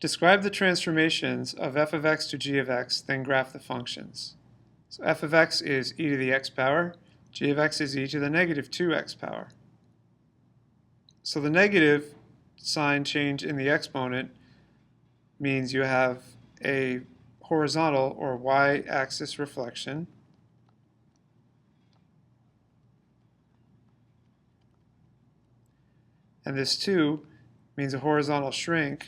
Describe the transformations of f of x to g of x, then graph the functions. So f of x is e to the x power, g of x is e to the negative 2x power. So the negative sign change in the exponent means you have a horizontal or y-axis reflection. And this 2 means a horizontal shrink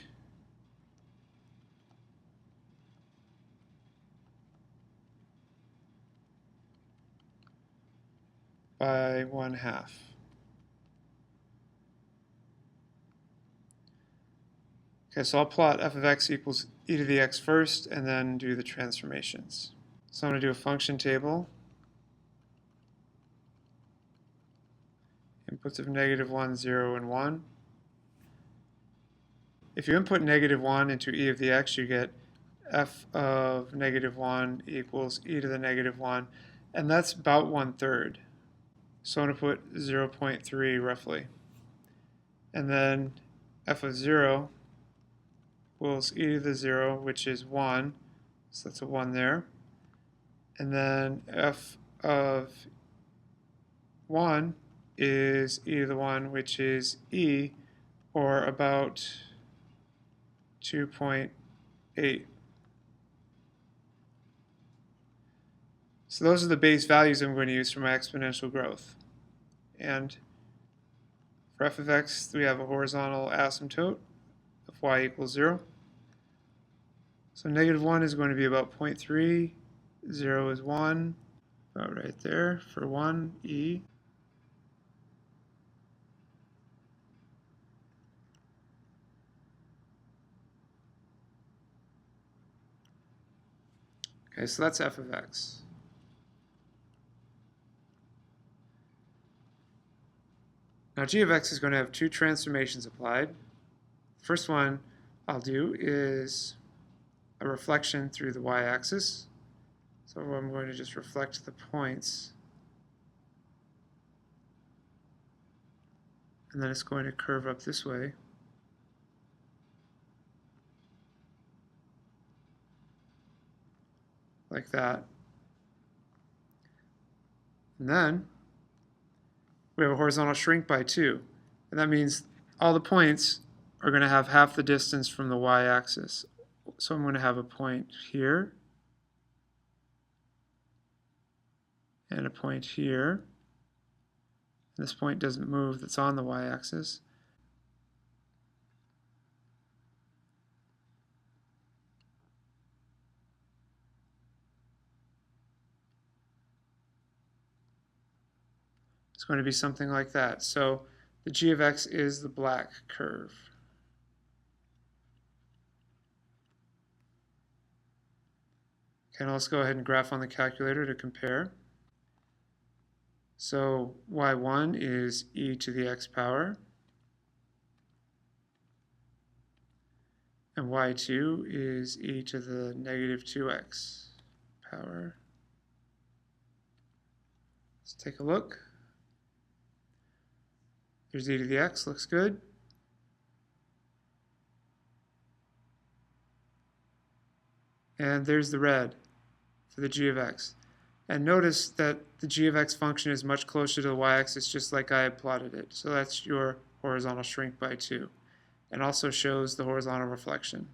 by 1/2. Okay, so I'll plot f of x equals e to the x first and then do the transformations. So I'm going to do a function table. Inputs of -1, 0, and 1. If you input -1 into e of the x, you get f of -1 equals e to the -1, and that's about 1/3. So I'm going to put 0.3 roughly. And then f of 0 equals e to the 0, which is 1, so that's a 1 there. And then f of 1 is e to the 1, which is e, or about 2.8. So those are the base values I'm going to use for my exponential growth. And for f of x, we have a horizontal asymptote of y equals 0. So -1 is going to be about 0.3, 0 is 1, about right there for 1, e. Okay, so that's f of x. Now g of x is going to have two transformations applied. The first one I'll do is a reflection through the y-axis. So I'm going to just reflect the points. And then it's going to curve up this way. Like that. And then we have a horizontal shrink by 2. And that means all the points are going to have half the distance from the y-axis. So I'm going to have a point here, and a point here. This point doesn't move, that's on the y-axis. It's going to be something like that. So the g of x is the black curve. Okay, now let's go ahead and graph on the calculator to compare. So y1 is e to the x power, and y2 is e to the negative 2x power. Let's take a look. There's e to the x, looks good. And there's the red for the g of x. And notice that the g of x function is much closer to the y-axis, just like I had plotted it. So that's your horizontal shrink by 2. And also shows the horizontal reflection.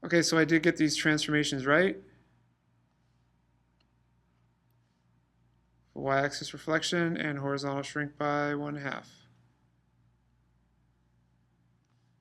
Okay, so I did get these transformations right. Y-axis reflection and horizontal shrink by 1/2.